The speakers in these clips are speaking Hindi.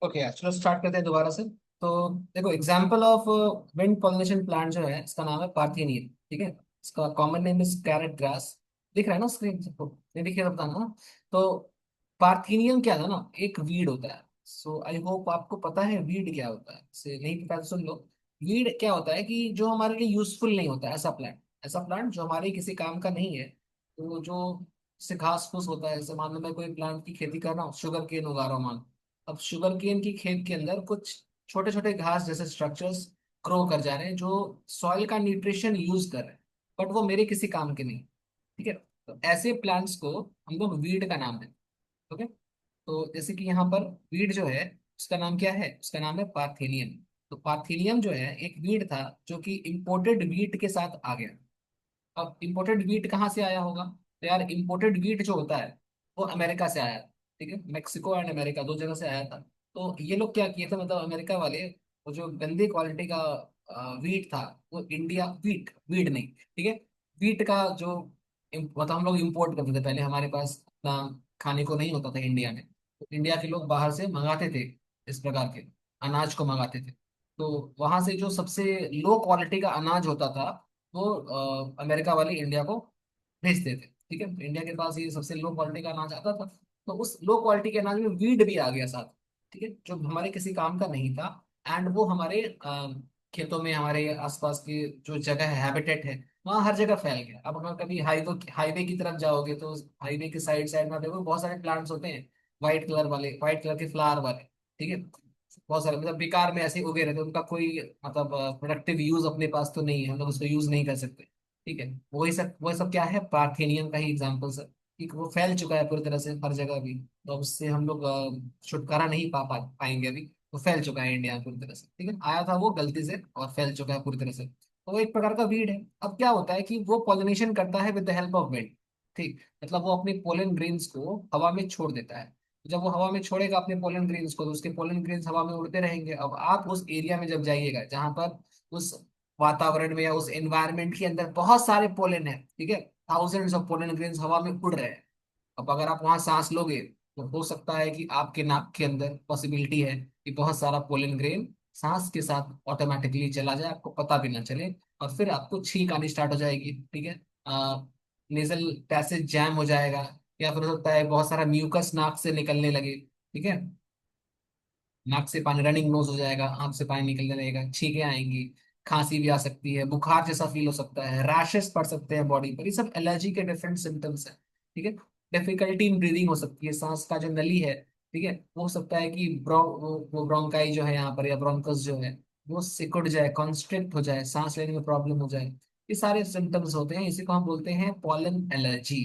ओके यार, चलो स्टार्ट करते हैं दोबारा से। तो देखो, example of wind pollination plant जो है, इसका नाम है पार्थेनियम। ठीक है। इसका common name is carrot grass. दिख रहा है ना स्क्रीन सबको? नहीं दिख रहा, बताना ना। तो पार्थेनियम क्या था ना, एक वीड होता है। सो आई होप आपको पता है वीड क्या होता है। से नहीं पता तो सुन लो। वीड क्या होता है कि जो हमारे लिए यूजफुल नहीं होता, ऐसा प्लांट जो हमारे किसी काम का नहीं है। तो जो से घास फूस होता है, जैसे मान लो मैं कोई प्लांट की खेती कर रहा हूँ, शुगर केन उगा रहा हूँ मान। अब शुगर केन की खेत के अंदर कुछ छोटे छोटे घास जैसे स्ट्रक्चर्स ग्रो कर जा रहे हैं, जो सॉइल का न्यूट्रिशन यूज कर रहे हैं, बट वो मेरे किसी काम के नहीं। ठीक है। तो ऐसे प्लांट्स को हम लोग वीड का नाम देते हैं। ओके। तो जैसे कि यहाँ पर वीड जो है, उसका नाम क्या है? उसका नाम है पार्थेनियम। तो पार्थेनियम जो है एक वीड था, जो कि इंपोर्टेड वीट के साथ आ गया। अब इम्पोर्टेड वीट कहाँ से आया होगा? तो यार, इम्पोर्टेड वीट जो होता है वो अमेरिका से आया। ठीक है, मेक्सिको एंड अमेरिका दो जगह से आया था। तो ये लोग क्या किए थे, मतलब अमेरिका वाले, वो जो गंदी क्वालिटी का वीट था, वो इंडिया, वीट वीट नहीं, ठीक है, वीट का जो मतलब हम लोग इम्पोर्ट करते थे पहले, हमारे पास इतना खाने को नहीं होता था इंडिया में। तो इंडिया के लोग बाहर से मंगाते थे, इस प्रकार के अनाज को मंगाते थे। तो वहां से जो सबसे लो क्वालिटी का अनाज होता था, वो अमेरिका वाले इंडिया को भेजते थे। ठीक है, तो इंडिया के पास ये सबसे लो क्वालिटी का अनाज आता था। तो उस लो क्वालिटी के अनाज में वीड भी आ गया साथ। ठीक है, जो हमारे किसी काम का नहीं था। एंड वो हमारे खेतों में, हमारे आसपास की जो जगह है, हैबिटेट है, वहाँ हर जगह फैल गया। अब अगर कभी हाईवे हाईवे की तरफ जाओगे, तो हाईवे के साइड साइड में देखो बहुत सारे प्लांट्स होते हैं, व्हाइट कलर के फ्लावर वाले। ठीक है, बहुत सारे मतलब बेकार में ऐसे ही उगे रहते हैं, उनका कोई मतलब प्रोडक्टिव यूज अपने पास तो नहीं है, हम लोग उसको यूज नहीं कर सकते। ठीक है, वही सब क्या है, पार्थेनियम का ही एग्जाम्पल्स है। कि वो फैल चुका है पूरी तरह से हर जगह भी। तो अब उससे हम लोग छुटकारा नहीं पाएंगे अभी। वो फैल चुका है इंडिया में पूरी तरह से। ठीक है, आया था वो गलती से और फैल चुका है पूरी तरह से। तो वो एक प्रकार का वीड है। अब क्या होता है कि वो पॉलिनेशन करता है with the help of wind. ठीक, मतलब वो अपने पोलन ग्रेन्स को हवा में छोड़ देता है। जब वो हवा में छोड़ेगा अपने पोलन ग्रेन्स को, तो उसके पोलन ग्रेन्स हवा में उड़ते रहेंगे। अब आप उस एरिया में जब जाइएगा जहां पर उस वातावरण में या उस एनवायरनमेंट के अंदर बहुत सारे पोलन है, ठीक है, थाउजेंड्स ऑफ पोलन ग्रेन्स हवा में उड़ रहे हैं। अब अगर आप वहां सांस लोगे, तो हो सकता है कि आपके नाक के अंदर पॉसिबिलिटी है कि बहुत सारा पोलन ग्रेन सांस के साथ ऑटोमेटिकली चला जाए, आपको पता भी ना चले। और फिर आपको छींक आनी स्टार्ट हो जाएगी। ठीक है, नेजल पैसेज जैम हो जाएगा। या फिर हो सकता है बहुत सारा म्यूकस नाक से निकलने लगे। ठीक है, नाक से पानी, रनिंग नोज हो जाएगा, आंख से पानी निकलने लगेगा, छींकें आएंगी, खांसी भी आ सकती है, बुखार जैसा फील हो सकता है, रैशेस पड़ सकते हैं बॉडी पर। ये सब एलर्जी के डिफरेंट सिम्टम्स हैं। ठीक है, डिफिकल्टी इन ब्रीदिंग हो सकती है, सांस का जो नली है, ठीक है, वो हो सकता है कि वो ब्रोंकाई जो है यहाँ पर, या ब्रोंकस जो है, वो सिकुड़ जाए, कॉन्स्ट्रिक्ट हो जाए, सांस लेने में प्रॉब्लम हो जाए। ये सारे सिम्टम्स होते हैं, इसी को हम बोलते हैं पॉलन एलर्जी।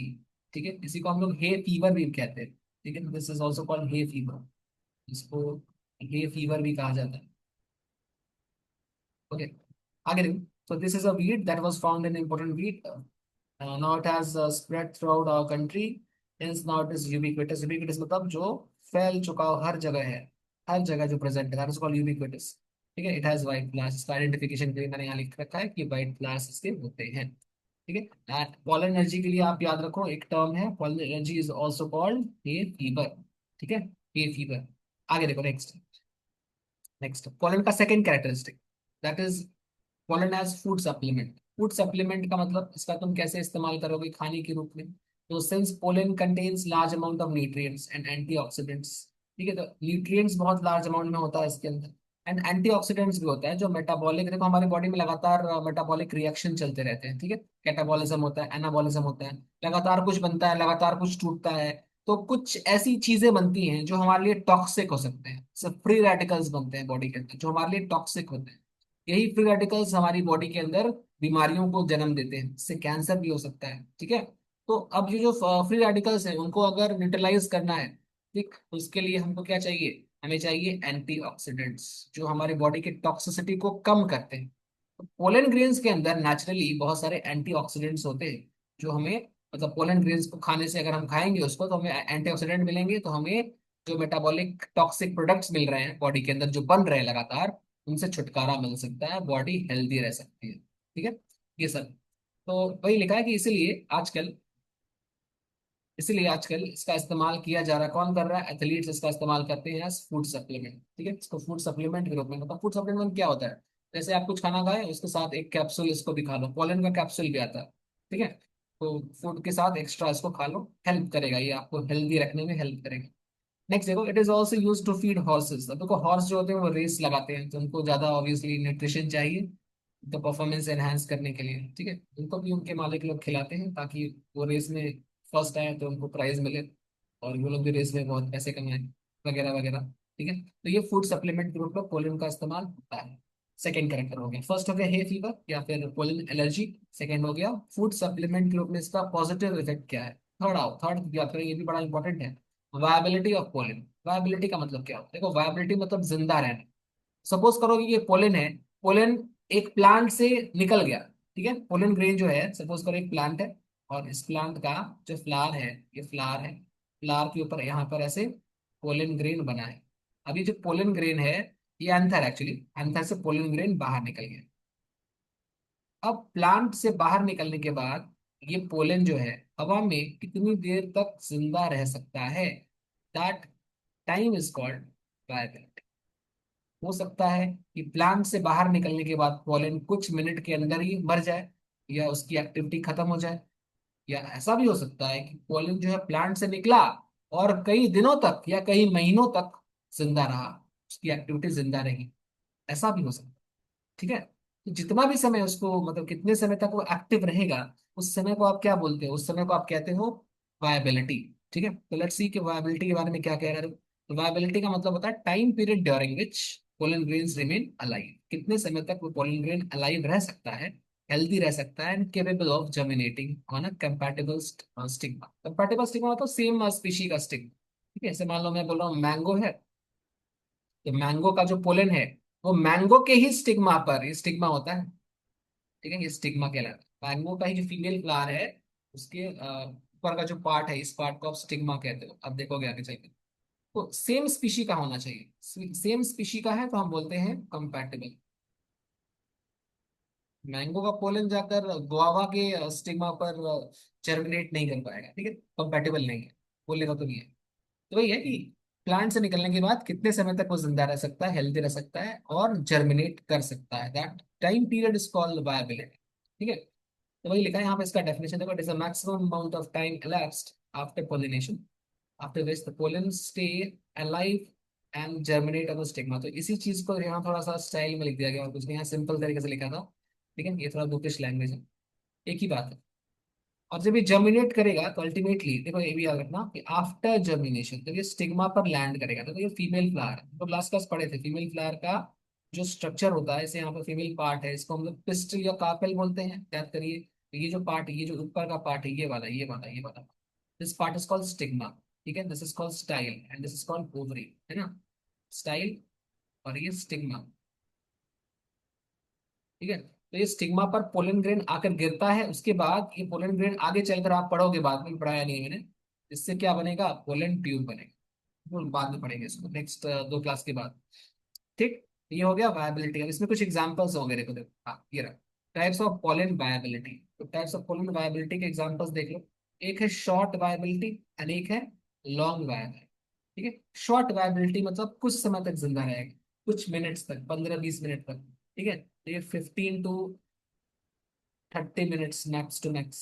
ठीक है, इसी को हम लोग हे फीवर भी कहते हैं। ठीक है, this is also called hay fever. इसको हे फीवर भी कहा जाता है। ओके, आगे देखो। So this is a weed that was found in important wheat. Now it has spread throughout our country. Hence now it is ubiquitous. Ubiquitous मतलब जो फैल चुका हो, हर जगह है, हर जगह जो प्रेजेंट है, that is called ubiquitous. ठीक है, इट हैज व्हाइट फ्लावर्स। इसका आइडेंटिफिकेशन के लिए मैंने यहाँ लिख रखा है कि व्हाइट फ्लावर्स इसके होते हैं। ठीक है, पॉलन एनर्जी के लिए आप याद रखो, एक टर्म है, pollen energy is also called hay fever. ठीक है, हे फीवर। आगे देखो, नेक्स्ट। पोलन का second characteristic, that is pollen as food supplement. Food supplement का मतलब इसका तुम कैसे इस्तेमाल करोगे खाने के रूप में? तो since pollen contains large amount of nutrients and antioxidants. ठीक है, तो न्यूट्रिएंट्स बहुत लार्ज अमाउंट में होता है इसके अंदर, एंड एंटीऑक्सीडेंट्स भी होता है, जो मेटाबॉलिक, देखो हमारे बॉडी में लगातार मेटाबॉलिक रिएक्शन चलते रहते हैं। ठीक है, कैटाबॉलिज्म होता है, एनाबॉलिज्म होता है, लगातार कुछ बनता है, लगातार कुछ टूटता है। तो कुछ ऐसी चीजें बनती हैं जो हमारे लिए टॉक्सिक हो सकते हैं, सब फ्री रेडिकल्स बनते हैं बॉडी के अंदर, जो हमारे लिए टॉक्सिक होते हैं। यही फ्री रेडिकल्स हमारी बॉडी के अंदर बीमारियों को जन्म देते हैं, इससे कैंसर भी हो सकता है। ठीक है, तो अब ये जो फ्री रेडिकल्स हैं, उनको अगर न्यूट्रलाइज करना है, ठीक, तो उसके लिए हमको क्या चाहिए? हमें चाहिए एंटीऑक्सीडेंट्स, जो हमारी बॉडी की टॉक्सिसिटी को कम करते हैं। तो पोलन ग्रेन्स के अंदर नेचुरली बहुत सारे एंटीऑक्सीडेंट्स होते हैं, जो हमें, मतलब पोलन ग्रेन्स को खाने से, अगर हम खाएंगे उसको, तो हमें एंटीऑक्सीडेंट मिलेंगे, तो हमें जो मेटाबॉलिक टॉक्सिक प्रोडक्ट्स मिल रहे हैं बॉडी के अंदर, जो बन रहे हैं लगातार, उनसे छुटकारा मिल सकता है, बॉडी हेल्दी रह सकती है। ठीक है, ये सब। तो वही लिखा है कि इसीलिए आजकल इसलिए आजकल इसका इस्तेमाल किया जा रहा है। कौन कर रहा है? एथलीट्स इसका इस्तेमाल करते हैं एज फूड सप्लीमेंट। ठीक है, इसको फूड सप्लीमेंट के रूप में। मतलब फूड सप्लीमेंट क्या होता है? जैसे आप कुछ खाना खाए, उसके साथ एक कैप्सूल इसको भी खा लो, पोलन का कैप्सूल भी आता है। ठीक है, तो फूड के साथ एक्स्ट्रा इसको खा लो, हेल्प करेगा, ये आपको हेल्दी रखने में हेल्प करेगा। नेक्स्ट देखो, it is also use to feed horses. अब देखो हॉर्स जो होते हैं वो रेस लगाते हैं, तो उनको ज्यादा ऑब्वियसली न्यूट्रिशन चाहिए, तो परफॉर्मेंस एनहांस करने के लिए। ठीक है, उनको भी उनके मालिक लोग खिलाते हैं ताकि वो रेस में फर्स्ट आए तो उनको प्राइज मिले, और वो लोग भी रेस में बहुत पैसे कमाएं, वगैरह वगैरह। ठीक है, तो ये फूड सप्लीमेंट ग्रुप में पोलन का इस्तेमाल होता है। सेकेंड करेक्टर हो गया। फर्स्ट हो गया हे फीवर या फिर पोलन एलर्जी। सेकेंड हो गया फूड सप्लीमेंट ग्रुप में इसका पॉजिटिव इफेक्ट क्या है। थर्ड आओ, थर्ड याद करें, ये भी बड़ा इंपॉर्टेंट है। Viability of pollen. वायबिलिटी का मतलब क्या होता है? देखो वायबिलिटी मतलब जिंदा रहना। सपोज करो कि ये पोलन है, पोलन एक प्लांट से निकल गया। ठीक है, पोलन ग्रेन जो है, सपोज करो एक प्लांट है, और इस प्लांट का जो फ्लावर है, ये फ्लावर है, फ्लावर के ऊपर यहाँ पर ऐसे पोलन ग्रेन बना है। अभी जो पोलन ग्रेन है, ये एंथर, एक्चुअली एंथर से पोलन ग्रेन बाहर निकल गया। अब प्लांट से बाहर निकलने के बाद ये पोलन जो है हवा में कितनी देर तक जिंदा रह सकता है, that time is called viability. हो सकता है कि प्लांट से बाहर निकलने के बाद पोलन कुछ मिनट के अंदर ही मर जाए, या उसकी एक्टिविटी खत्म हो जाए। या ऐसा भी हो सकता है कि पोलन जो है प्लांट से निकला और कई दिनों तक या कई महीनों तक जिंदा रहा, उसकी एक्टिविटी जिंदा रही। ऐसा भी हो सकता है। ठीक है, तो जितना भी समय उसको, मतलब कितने समय तक वो एक्टिव रहेगा, उस समय को आप क्या बोलते हो? उस समय को आप कहते हो वायबिलिटी। ठीक है, तो लेट्स सी कि वायबिलिटी के बारे में क्या कह रहे हो। तो वायबिलिटी का मतलब होता है time period during which pollen grains remain alive. कितने समय तक वो पोलन ग्रेन अलाइव रह सकता है, हेल्दी रह सकता है, and capable of germinating on a compatible stigma. Compatible stigma मतलब सेम स्पीशी का स्टिग्मा। ठीक है, जैसे मान लो मैं बोल रहा हूँ मैंगो है, तो मैंगो का जो पोलन है वो मैंगो के ही स्टिग्मा पर, ये स्टिग्मा होता है। ठीक है, ये स्टिग्मा कहलाता है। मैंगो का ही जो फीमेल फ्लावर है, उसके ऊपर का जो पार्ट है, इस पार्ट को आप स्टिग्मा कहते हो। अब देखोगे आगे चल के, तो सेम स्पीशी का होना चाहिए। सेम स्पीशी का है तो हम बोलते हैं कंपैटिबल। मैंगो का पोलन जाकर गुआवा के स्टिग्मा पर जर्मिनेट नहीं कर पाएगा। ठीक है, कंपैटिबल नहीं है, बोलेगा तो नहीं है। तो वही है कि प्लांट से निकलने के बाद कितने समय तक वो जिंदा रह सकता है, हेल्दी रह सकता है, और जर्मिनेट कर सकता है, that time period is called viability. ठीक है, तो वही लिखा है यहाँ पे। इसका डेफिनेशन देखो, it is a maximum amount of time elapsed after pollination, after which the pollen stay alive and germinate of the stigma. तो इसी चीज को यहाँ थोड़ा सा स्टाइल में लिख दिया गया, और कुछ नहीं, यहाँ सिंपल तरीके से लिखा था। ठीक है, ये थोड़ा बुकिश लैंग्वेज है, एक ही बात है। और जब ये जर्मिनेट करेगा तो अल्टीमेटली देखो, ये भी याद रखना कि आफ्टर जर्मिनेशन जब ये स्टिग्मा पर लैंड करेगा, तो ये फीमेल फ्लावर है। तो लास्ट क्लास पढ़े थे, फीमेल फ्लावर का जो स्ट्रक्चर होता है, इसे यहाँ पर फीमेल पार्ट है, इसको हम लोग पिस्टल या कार्पेल बोलते हैं, याद करिए। तो ये जो पार्ट, ये जो ऊपर का पार्ट है, ये वाला, this part is called stigma. ठीक है, this is called style and this is called ovary, है ना। स्टाइल और ये स्टिग्मा। ठीक है, तो ये स्टिग्मा पर पोलन ग्रेन आकर गिरता है, उसके बाद ये पोलन ग्रेन आगे चलकर आप पढ़ोगे, बाद में पढ़ाया नहीं है मैंने, इससे क्या बनेगा? पोलन ट्यूब बनेगा। वो बाद में पढ़ेंगे इसको नेक्स्ट 2 क्लास के बाद। ठीक, ये हो गया वायबिलिटी। अब इसमें कुछ एग्जांपल्स होंगे, देखो देखो, हाँ ये रहा। Types of pollen viability. तो टाइप्स ऑफ पोलन वायबिलिटी के एग्जांपल्स देख लो। एक है शॉर्ट वायबिलिटी एंड एक है लॉन्ग वायबिलिटी। ठीक है, शॉर्ट वायबिलिटी मतलब कुछ समय तक जिंदा रहेगा, कुछ मिनट्स तक, 15-20 मिनट तक। ठीक है, तो ये 15 to 30 minutes max to max.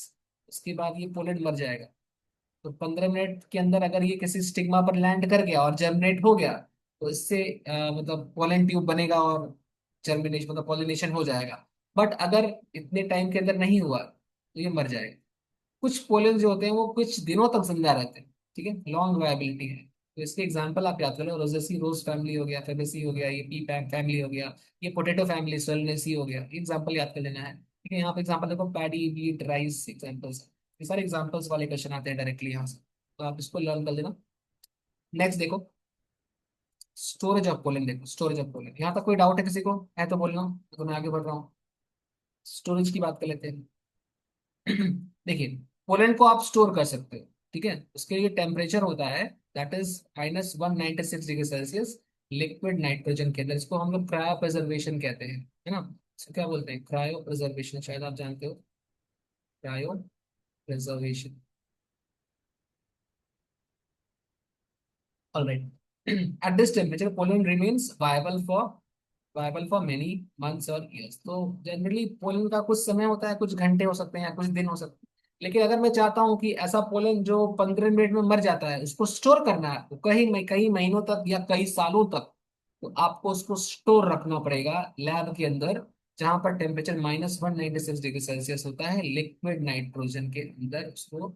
उसके बाद ये पोलन मर जाएगा। तो 15 मिनट के अंदर अगर ये किसी स्टिग्मा पर लैंड कर गया और जर्मिनेट हो गया, तो इससे मतलब पोलन ट्यूब बनेगा और जर्मिनेशन मतलब पॉलिनेशन हो जाएगा। बट अगर इतने टाइम के अंदर नहीं हुआ तो ये मर जाएगा। कुछ पोलन जो होते हैं वो कुछ दिनों तक जिंदा रहते हैं। ठीक है, लॉन्ग वायबिलिटी है। तो इसके एग्जांपल आप याद कर लो, रोजेसी रोज फैमिली हो गया, फेबेसी हो गया, ये पी फैमिली हो गया, ये पोटैटो फैमिली सोलनेसी हो गया। एग्जांपल याद कर लेना है। ठीक है, यहाँ पे एग्जांपल देखो, पैडी व्हीट राइस एग्जांपल्स। ये सारे एग्जांपल्स वाले क्वेश्चन आते हैं डायरेक्टली यहाँ से, तो आप इसको लर्न कर लेना। नेक्स्ट देखो, स्टोरेज ऑफ पोलन। देखो स्टोरेज ऑफ पोलन, यहाँ तक कोई डाउट है किसी को? है तो बोलना, तो मैं आगे बढ़ रहा हूँ। स्टोरेज की बात कर लेते हैं। देखिए, पोलैंड को आप स्टोर कर सकते हो। ठीक है, उसके लिए टेम्परेचर होता है, that is -196 degree Celsius, liquid nitrogen के अंदर। इसको हम लोग क्रायो प्रिजर्वेशन कहते हैं, है ना। इसको क्या बोलते हैं? क्रायो प्रिजर्वेशन, शायद आप जानते हो, cryo preservation. Alright. At this temperature pollen remains viable for many months और ईयर्स। तो जनरली पोलन का कुछ समय होता है, कुछ घंटे हो सकते हैं या कुछ दिन हो सकते हैं। लेकिन अगर मैं चाहता हूँ कि ऐसा पोलन जो 15 मिनट में मर जाता है उसको स्टोर करना है आपको कई महीनों तक या कई सालों तक, तो आपको उसको स्टोर रखना पड़ेगा लैब के अंदर, जहां पर टेम्परेचर -196 डिग्री सेल्सियस होता है, लिक्विड नाइट्रोजन के अंदर उसको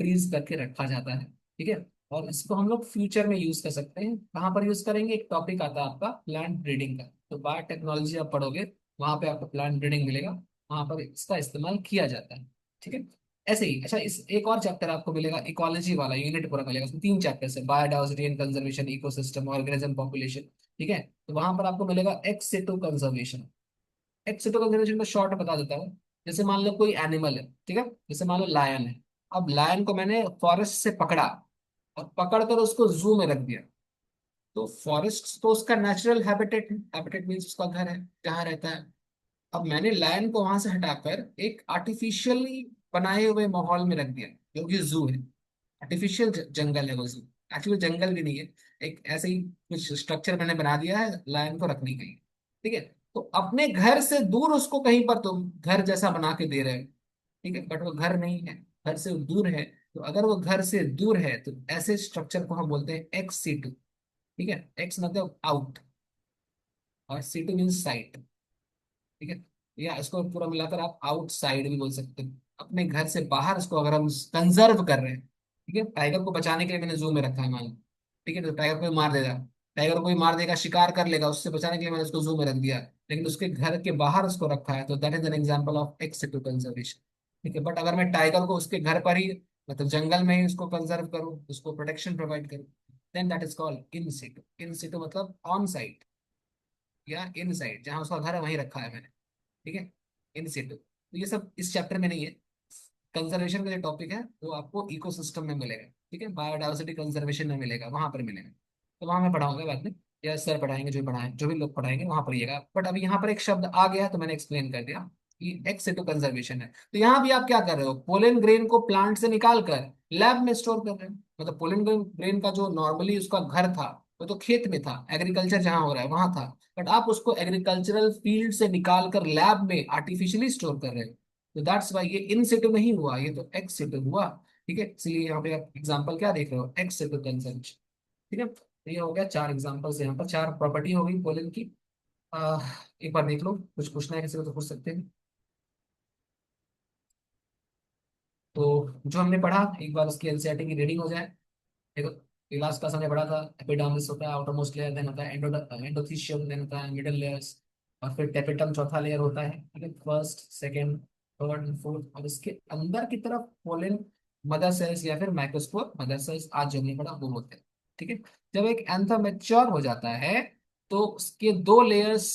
फ्रीज करके रखा जाता है। ठीक है। और इसको हम लोग फ्यूचर में यूज कर सकते हैं। कहाँ पर यूज करेंगे? एक टॉपिक आता है आपका प्लांट ब्रीडिंग का, तो बायोटेक्नोलॉजी आप पढ़ोगे, वहां पे आपको प्लांट ब्रीडिंग मिलेगा, वहां पर इसका इस्तेमाल किया जाता है। ठीक है। ऐसे ही अच्छा, इस एक और चैप्टर आपको मिलेगा, इकोलॉजी वाला यूनिट पूरा मिलेगा, उसमें 3 चैप्टर्स है, biodiversity and conservation, ecosystem, organism, population. ठीक है। तो वहां पर आपको मिलेगा एक्स सिटो कंजर्वेशन। एक्स सिटो कंजर्वेशन को शॉर्ट बता देता हूँ। जैसे मान लो कोई एनिमल है, ठीक है, जैसे मान लो लायन है। अब लायन को मैंने फॉरेस्ट से पकड़ा और पकड़कर उसको जू में रख दिया। तो फॉरेस्ट तो उसका नेचुरल हैबिटेट है, हैबिटेट मीन्स उसका घर है जहाँ रहता है। अब मैंने लायन को वहां से हटाकर एक आर्टिफिशियली बनाए हुए माहौल में रख दिया, जो कि जू है। आर्टिफिशियल जंगल है वो जू। एक्चुअली जंगल भी नहीं है, एक ऐसे ही कुछ स्ट्रक्चर मैंने बना दिया है लायन को रखने के लिए। ठीक है। तो अपने घर से दूर उसको कहीं पर तुम घर जैसा बना के दे रहे हो, ठीक है, बट वो घर नहीं है, घर से दूर है। तो अगर वो घर से दूर है तो ऐसे स्ट्रक्चर को हम बोलते हैं एक्स C2। ठीक है। एक्स मतलब आउट और C2 मीन्स साइट। ठीक है। या इसको पूरा मिलाकर आप आउटसाइड भी बोल सकते हैं, अपने घर से बाहर इसको अगर हम कंजर्व कर रहे हैं। ठीक है। टाइगर को बचाने के लिए मैंने जू में रखा है मान लो, ठीक है, तो टाइगर कोई मार देगा, टाइगर कोई मार देगा, शिकार कर लेगा, उससे बचाने के लिए मैंने उसको जू में रख दिया। लेकिन उसके घर के बाहर उसको रखा है, तो that is an example of ex situ conservation. ठीक है। बट अगर मैं टाइगर को उसके घर पर ही, मतलब जंगल में ही उसको कंजर्व करूँ, उसको प्रोटेक्शन प्रोवाइड करूँ, then that is called in situ. In situ मतलब ऑन साइट या इन साइट, जहाँ उसका घर है वहीं रखा है मैंने। ठीक है। इन सिटू। तो ये सब इस चैप्टर में नहीं है। कंजर्वेशन का जो टॉपिक है वो आपको इकोसिस्टम में मिलेगा, ठीक है, बायोडाइवर्सिटी कंजर्वेशन में मिलेगा, वहां पर मिलेगा। तो वहां मैं पढ़ाऊंगा बाद में, या सर पढ़ाएंगे, जो पढ़ाएं, जो भी लोग पढ़ाएंगे वहां पढ़िएगा। बट अभी यहाँ पर एक शब्द आ गया तो मैंने एक्सप्लेन कर दिया कि एक्स सिटू कंजर्वेशन है। तो यहाँ भी आप क्या कर रहे हो? पोलन ग्रेन को प्लांट से निकाल कर लैब में स्टोर कर रहे हैं। मतलब पोलन ग्रेन का जो नॉर्मली उसका घर था वो तो खेत में था, एग्रीकल्चर जहाँ हो रहा है वहां था, बट आप उसको एग्रीकल्चरल फील्ड से निकाल कर लैब में आर्टिफिशियली स्टोर कर रहे हो। तो दैट्स वाई ये इन सिटू नहीं हुआ, ये तो एक्स सिटू हुआ। ठीक है। इसलिए यहाँ पे आप एग्जाम्पल क्या देख रहे हो? Ex situ conservation. ठीक है। तो ये हो गया 4 एग्जाम्पल्स, यहाँ पर 4 प्रॉपर्टी हो गई पोलन की। एक बार देख लो, कुछ पूछना है किसी को तो पूछ सकते हैं। तो जो हमने पढ़ा एक बार उसकी एनसीईआरटी की रीडिंग हो जाए। देखो, लास्ट क्लास हमने पढ़ा था एपिडर्मिस होता है, आउटरमोस्ट लेयर, देन होता है एंडोथीशियम, देन होता है मिडल लेयर्स, और फिर टेपिटम चौथा लेयर होता है। ठीक है। First, second, third and fourth, और इसके अंदर की तरफ पोलन मदर सेल्स या फिर माइक्रोस्पोर मदर सेल्स, आज जो हमने पढ़ा वो होते हैं। ठीक है। जब एक एंथर मैच्योर हो जाता है तो उसके 2 लेयर्स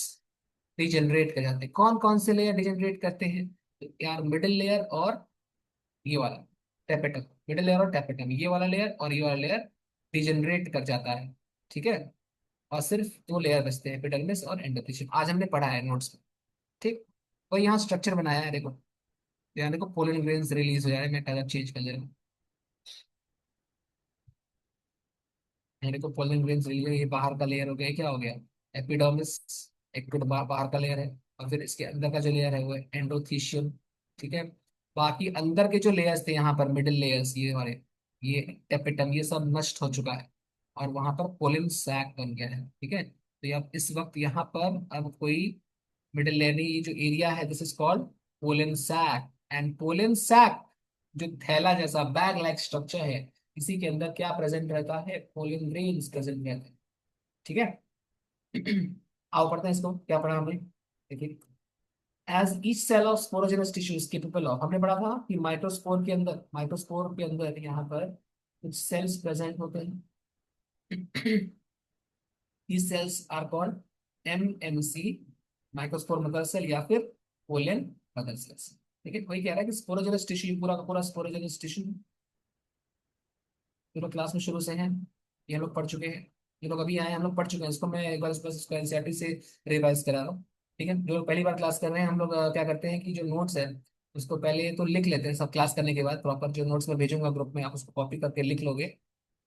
डिजेनरेट कर जाते हैं। कौन कौन से लेयर डिजेनरेट करते हैं? तो यार मिडिल लेयर और ये वाला टेपेटम, मिडिल लेयर और टेपेटम, ये वाला लेयर और ये वाला लेयर डिजेनरेट कर जाता है। ठीक है। और सिर्फ 2 लेयर बचते हैं, एपिडर्मिस और एंडोथेलियम, आज हमने पढ़ा है नोट्स में। ठीक। और यहाँ स्ट्रक्चर बनाया है देखो, यहाँ देखो पोलन ग्रेन्स रिलीज हो जा रहे हैं, मैं कलर चेंज कर दे रहा हूँ। यहाँ देखो पोलन ग्रेन्स रिलीज, ये बाहर का लेयर हो गया, ये क्या हो गया? एपिडर्मिस। एक तो बाहर का लेयर है, और फिर इसके अंदर का जो लेयर है वो है एंडोथीशियम। ठीक है। बाकी अंदर के जो लेयर्स थे यहाँ पर, मिडिल लेयर्स ये वाले, ये टेपिटम, ये सब नष्ट हो चुका है, और वहां पर पोलन सैक बन गया है। ठीक है। तो ये अब इस वक्त यहाँ पर अब कोई मिडिल लेयर नहीं, ये जो एरिया है this is called pollen sac. And pollen sac जो थैला जैसा बैग लाइक स्ट्रक्चर है, इसी के अंदर क्या प्रेजेंट रहता है? पोलन ग्रेन्स प्रेजेंट रहते हैं। ठीक है। आओ पढ़ते हैं इसको, क्या पढ़ा हमने, देखिए। As each cell of sporogenous tissue is capable of, हमने पढ़ा था कि माइक्रोस्पोर के अंदर यहाँ पर कुछ सेल्स प्रेजेंट होते हैं। these cells are called MMC, microspore mother cell या फिर पोलन मदर सेल्स। ठीक है। वही कह रहा है कि स्पोरोजेनस टिश्यू, पूरा का पूरा स्पोरोजेनस टिश्यू, जो लोग क्लास में शुरू से हैं, ये लोग पढ़ चुके हैं, ये लोग अभी आए हैं, हम लोग पढ़ चुके हैं इसको, मैं एक बार बस इसको एनसीईआरटी से रिवाइज करा रहा हूँ। ठीक है। जो लोग पहली बार क्लास कर रहे हैं, हम लोग क्या करते हैं कि जो नोट्स है उसको पहले तो लिख लेते हैं, सब क्लास करने के बाद प्रॉपर जो नोट्स में भेजूंगा ग्रुप में, आप उसको कॉपी करके लिख लोगे,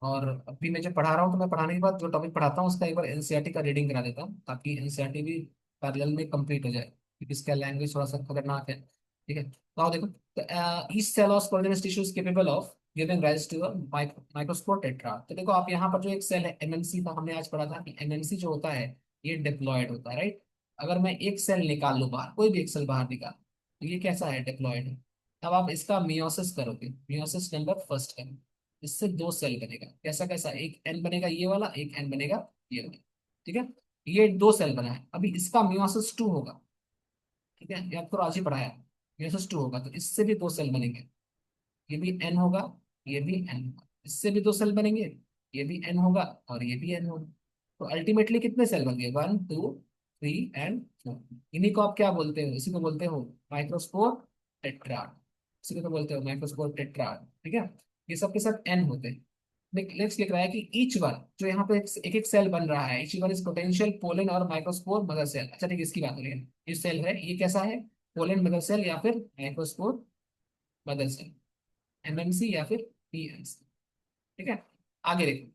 और अभी मैं जो पढ़ा रहा हूँ तो मैं पढ़ाने के बाद जो टॉपिक पढ़ाता हूँ उसका एक बार एनसीईआरटी का रीडिंग करा देता हूँ, ताकि एनसीईआरटी भी पैरेलल में कंप्लीट हो जाए, क्योंकि इसका लैंग्वेज थोड़ा सा खतरनाक है। ठीक है, तो आओ देखो, each cell of collagenous tissue is capable of giving rise to a microspore tetra. तो देखो आप यहाँ पर जो एक सेल है एमएमसी का, हमने आज पढ़ा था कि एमएमसी जो होता है ये डिप्लॉयड होता है, राइट। अगर मैं एक सेल निकाल लूँ बाहर, कोई भी एक सेल बाहर निकाल, तो ये कैसा है, डिप्लॉयड है। अब आप इसका मियोसिस करोगे, मियोसिस नंबर फर्स्ट करोगे, इससे दो सेल बनेगा, कैसा कैसा, एक एन बनेगा ये वाला, एक एन बनेगा ये वाला। ठीक है, ये दो सेल बना है, अभी इसका मियोसिस टू होगा। ठीक है, ये आपको आज ही पढ़ाया, मियोसिस टू होगा तो इससे भी दो सेल बनेंगे, ये भी एन होगा, ये भी एन होगा, इससे भी दो सेल बनेंगे, ये भी एन होगा और ये भी एन होगा। तो अल्टीमेटली कितने सेल बन गए, 1 2 3 एंड 4। इन्हीं को आप क्या बोलते हो, इसी को बोलते हो माइक्रोस्पोर टेट्राड, इसी को तो बोलते हो माइक्रोस्पोर टेट्राड। ठीक है, ये सब के सब एन होते हैं। नेक्स्ट लिख रहा है कि ईच वन, जो यहाँ पे एक एक सेल बन रहा है, each one is potential pollen और माइक्रोस्पोर मदर सेल। अच्छा ठीक है, इसकी बात हो रही है, ये सेल है ये कैसा है, पोलन मदर सेल या फिर माइक्रोस्पोर मदर सेल, एमएमसी या फिर पीएमसी। ठीक है, आगे देखो,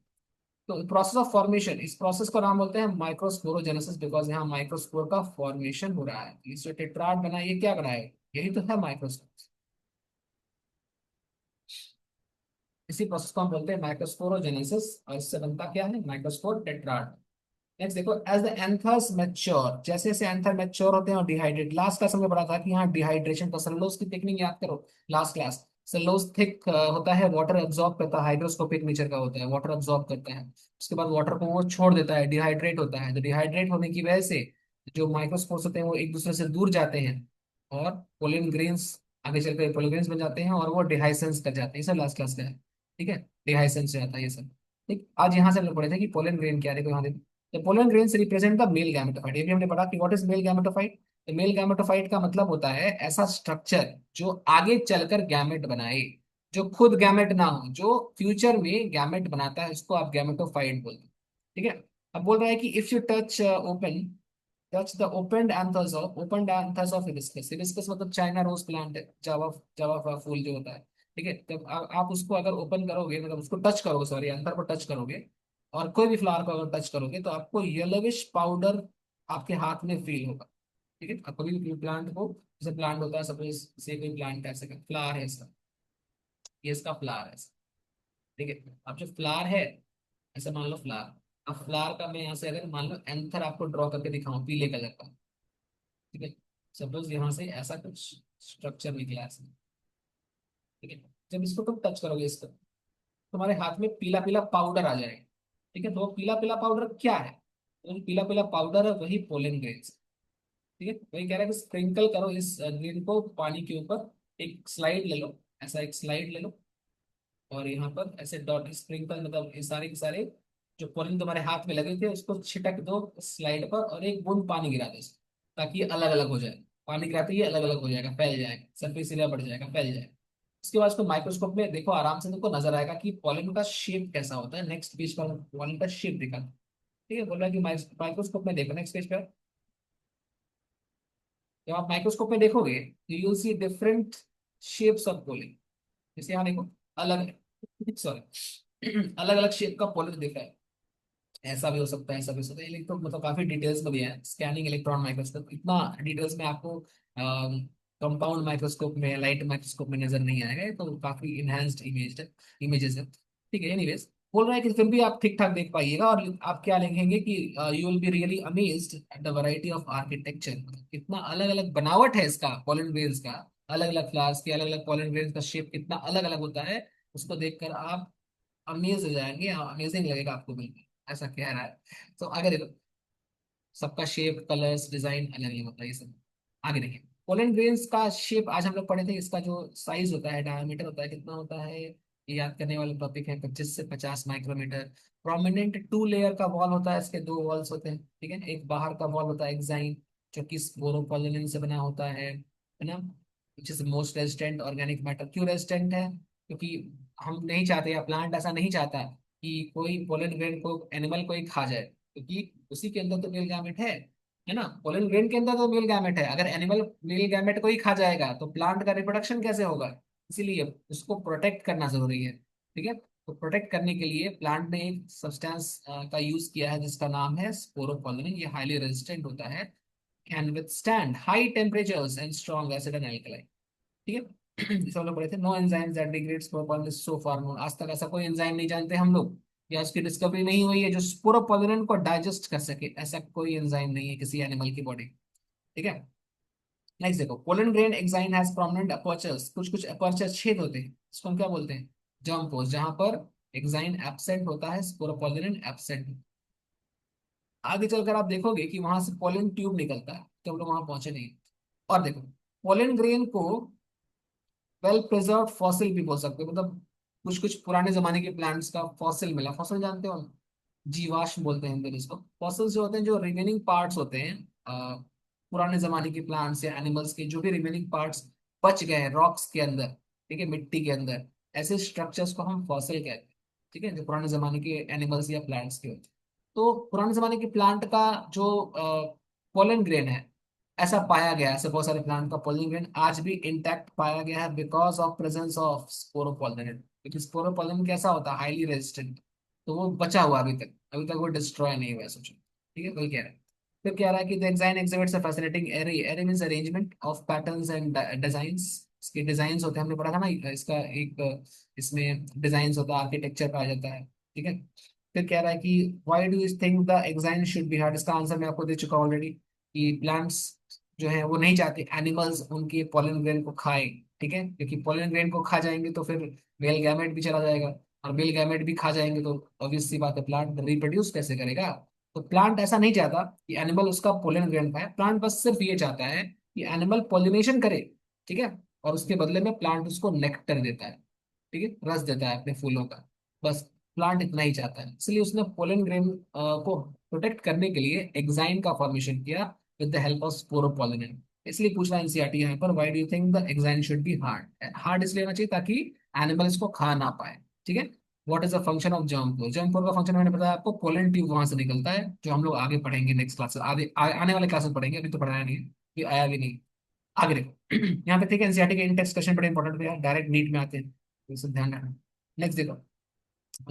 तो प्रोसेस ऑफ फॉर्मेशन, इस प्रोसेस का नाम बोलते हैं माइक्रोस्पोरोजेनेसिस, बिकॉज यहाँ माइक्रोस्पोर का फॉर्मेशन हो रहा है। इस जो टेट्राड बना है, ये क्या बना है, यही तो है माइक्रोस्पोर। इसी प्रोसेस को हम बोलते हैं माइक्रोस्पोरोजेनेसिस, और इससे बनता क्या है, माइक्रोस्पोर टेट्राड। नेक्स्ट देखो, एज द एंथर्स मैच्योर, जैसे जैसे एंथर मैच्योर होते हैं और डिहाइड्रेट, लास्ट क्लास में पढ़ा था कि यहाँ डिहाइड्रेशन का, सेलुलोज की टेक्निक याद करो लास्ट क्लास। सेलुलोज थिक होता है, वाटर एब्जॉर्ब करता है, हाइड्रोस्कोपिक नेचर का होता है, वाटर एब्जॉर्ब करता है, उसके बाद वाटर को वो छोड़ देता है, डिहाइड्रेट होता है। तो डिहाइड्रेट होने की वजह से जो माइक्रोस्पोर्स होते हैं वो एक दूसरे से दूर जाते हैं, और पोलिन ग्रेन्स, आगे चलकर पोलिन ग्रेन्स बन जाते हैं और वो डिहाइसेंस कर जाते हैं। ये सब लास्ट क्लास का है। ठीक है, डिहाइसेंस से आता है ये सब। ठीक, आज यहाँ से हम लोग पढ़े थे कि पोलन ग्रेन क्या है, देखो यहाँ देखो, the pollen grains represent the male gametophyte. ये भी हमने पढ़ा कि व्हाट इज मेल गैमेटोफाइट। तो मेल गैमेटोफाइट का मतलब होता है ऐसा स्ट्रक्चर जो आगे चलकर गैमेट बनाए, जो खुद गैमेट ना हो, जो फ्यूचर में गैमेट बनाता है, उसको आप गैमेटोफाइट बोलते हैं। ठीक है, अब बोल रहा है कि if you touch the open anthers of hibiscus. Hibiscus मतलब चाइना रोज प्लांट है, जावा जावा फूल जो होता है। ठीक है, जब आप उसको अगर ओपन करोगे, मतलब उसको टच करोगे, सॉरी एंथर को टच करोगे, और कोई भी फ्लावर को अगर टच करोगे, तो आपको येलोविश पाउडर आपके हाथ में फील होगा। ठीक है, आप कभी भी प्लांट को, जैसे प्लांट होता है सपोज, से कोई प्लांट का ऐसे फ्लावर है इसका, ये इसका फ्लावर है। ठीक है, अब जो फ्लावर है, ऐसे मान लो फ्लावर, अब फ्लावर का मैं यहाँ से अगर मान लो एंथर आपको ड्रॉ करके दिखाऊं पीले कलर का। ठीक है, सपोज यहाँ से ऐसा कुछ स्ट्रक्चर निकला है ऐसे। ठीक है, जब इसको तुम टच करोगे, इसको तुम्हारे हाथ में पीला पीला पाउडर आ जाएगा। ठीक है, तो वो पीला पीला पाउडर क्या है, तो जो पीला पीला पाउडर है वही पोलन ग्रेन्स। ठीक है, वही कह रहा है कि स्प्रिंकल करो इस ग्रेन को पानी के ऊपर, एक स्लाइड ले लो, ऐसा एक स्लाइड ले लो, और यहाँ पर ऐसे डॉट स्प्रिंकल, मतलब ये सारे के सारे जो पोलन तुम्हारे हाथ में लगे थे उसको छिटक दो स्लाइड पर, और एक बूंद पानी गिरा दो इसमें, ताकि ये अलग अलग हो जाए। पानी गिराते ही अलग अलग हो जाएगा, फैल जाएगा, सरफेस एरिया बढ़ जाएगा, फैल जाएगा। उसके बाद उसको माइक्रोस्कोप में देखो, आराम से तुमको नजर आएगा कि पॉलन का शेप कैसा होता है। नेक्स्ट पेज पर पॉलन का शेप दिखा। ठीक है, बोल रहा है कि माइक्रोस्कोप में देखो, नेक्स्ट पेज पर जब आप माइक्रोस्कोप में देखोगे तो you see different shapes of pollen. जैसे यहाँ देखो, अलग, सॉरी अलग अलग शेप का पोलन दिख रहा है, ऐसा भी हो सकता है, ऐसा भी हो सकता है, लेकिन तो मतलब काफी डिटेल्स में दिया है। स्कैनिंग इलेक्ट्रॉन माइक्रोस्कोप इतना डिटेल्स में आपको कंपाउंड माइक्रोस्कोप में, लाइट माइक्रोस्कोप में नजर नहीं आएगा, ये तो काफी इनहेंस्ड इमेजेस है। ठीक है, एनीवेज, बोल रहा है कि फिर भी आप ठीक ठाक देख पाइएगा, और आप क्या लिखेंगे कि you will be really amazed at the variety of architecture. कितना अलग अलग बनावट है इसका पोलन ग्रेन्स का, अलग अलग फ्लावर्स के अलग अलग पोलन ग्रेन्स का शेप कितना अलग अलग होता है, उसको देखकर आप अमेज हो जाएंगे, अमेजिंग लगेगा आपको बिल्कुल, ऐसा कह रहा है। तो आगे देखो, सबका शेप, कलर्स, डिजाइन अलग अलग होता है ये सब। आगे देखिए, पोलन ग्रेन्स का शेप आज हम लोग पढ़े थे, इसका जो साइज होता है, डायमीटर होता है, कितना होता है, ये याद करने वाला टॉपिक है, 25 से 50 माइक्रोमीटर। प्रोमिनेंट टू लेयर का वॉल होता है, इसके दो वॉल्स होते हैं। ठीक है, एक बाहर का वॉल होता है एक्साइन, जो कि स्पोरोपोलिन से बना होता है ना, which is most resistant organic matter. क्यों रेजिस्टेंट है, क्योंकि हम नहीं चाहते, या प्लांट ऐसा नहीं चाहता कि कोई पोलन ग्रेन को, एनिमल को ही खा जाए, क्योंकि उसी के अंदर तो मेल गैमेट है ना, पोलन ग्रेन के अंदर तो मेल गैमेट है। अगर एनिमल मेल गैमेट को ही खा जाएगा तो प्लांट का रिप्रोडक्शन कैसे होगा, इसीलिए उसको प्रोटेक्ट करना जरूरी है। ठीक है, तो प्रोटेक्ट करने के लिए प्लांट ने एक सब्सटेंस का यूज किया है जिसका नाम है स्पोरोपोलिन। ये हाईली रेजिस्टेंट होता है, can withstand high temperatures and strong acid and alkali. ठीक है। जैसे हम लोग पढ़े थे, no enzymes that degrades sporopollenin so far known. आज तक ऐसा कोई एंजाइम नहीं जानते हम लोग, या उसकी डिस्कवरी नहीं हुई है जो स्पोरोपोलिन को डाइजेस्ट कर सके। ऐसा कोई एंजाइम नहीं है किसी एनिमल की बॉडी। ठीक है। नेक्स्ट देखो, pollen grain exine has prominent apertures. कुछ कुछ अपर्चर छेद होते हैं, इसको हम क्या बोलते हैं? जर्म पोर्स, जहां पर एग्जाइन एब्सेंट होता है, स्पोरोपोलिन एब्सेंट। आगे चलकर आप देखोगे कि वहां से पोलन ट्यूब निकलता है, तो हम लोग वहां पहुंचे नहीं। और देखो, पोलन ग्रेन को वेल प्रिजर्व फॉसिल भी बोल सकते हो, मतलब कुछ कुछ पुराने जमाने के प्लांट्स का फॉसिल मिला। फॉसिल जानते हो ना? जीवाश्म बोलते हैं हिंदी में इसको। फॉसिल्स जो होते हैं, जो रिमेनिंग पार्ट्स होते हैं पुराने जमाने के प्लांट्स या एनिमल्स के, जो भी रिमेनिंग पार्ट्स बच गए हैं रॉक्स के अंदर, ठीक है, मिट्टी के अंदर, ऐसे स्ट्रक्चर्स को हम फॉसिल कहते हैं। ठीक है, जो पुराने जमाने के एनिमल्स या प्लांट्स के होते हैं। तो पुराने जमाने के प्लांट का जो पोलन ग्रेन है, ऐसा पाया गया है, ऐसे बहुत सारे प्लांट का पोलन ग्रेन आज भी इंटैक्ट पाया गया है because of presence of sporopollenin. क्योंकि स्पोरोपोलिन कैसा होता है? Highly resistant. तो वो बचा हुआ अभी तक वो डिस्ट्रॉय नहीं हुआ है, सोचो। ठीक है, वही कह रहा है। फिर कह रहा है कि the exine exhibits a fascinating array. Array means arrangement of patterns and designs. इसके डिजाइंस होते हैं, हमने पढ़ा था ना इसका एक, इसमें डिजाइंस होता है, आर्किटेक्चर पाया जाता है। ठीक है। फिर कह रहा है कि why do you think the exine should be hard. इसका आंसर मैं आपको दे चुका ऑलरेडी, कि प्लांट्स जो है वो नहीं चाहते एनिमल्स उनके पोलन ग्रेन को खाए। ठीक है, क्योंकि पोलन ग्रेन को खा जाएंगे तो फिर मेल गैमेट भी चला जाएगा, और मेल गैमेट भी खा जाएंगे तो ऑब्वियस सी बात है, प्लांट रिप्रोड्यूस कैसे करेगा? तो प्लांट ऐसा नहीं चाहता कि एनिमल उसका पोलन ग्रेन खाए। प्लांट बस सिर्फ ये चाहता है कि एनिमल पॉलिनेशन करे। ठीक है, और उसके बदले में प्लांट उसको नेक्टर देता है। ठीक है, रस देता है अपने फूलों का। बस प्लांट इतना ही चाहता है, इसलिए उसने पोलन ग्रेन को प्रोटेक्ट करने के लिए एग्जाइन का फॉर्मेशन किया with the help of sporopollenin. इसलिए पूछ रहा है एनसीईआरटी यहाँ पर, why do you think the exine should be hard. Hard इसलिए होना चाहिए ताकि एनिमल इसको खा ना पाए। ठीक है। What is the function of germ floor. Germ floor का फंक्शन मैंने बताया आपको, पोलन ट्यूब वहां से निकलता है, जो हम लोग आगे पढ़ेंगे नेक्स्ट क्लास, आने वाले क्लास में पढ़ेंगे, अभी तो पढ़ाया नहीं है, ये आया भी नहीं। आगे देखो। यहाँ पे ठीक है, एनसीईआरटी के इन टेक्स्ट क्वेश्चन बड़े इंपॉर्टेंट है, डायरेक्ट नीट में आते हैं, तो इसे ध्यान रखना। नेक्स्ट देखो,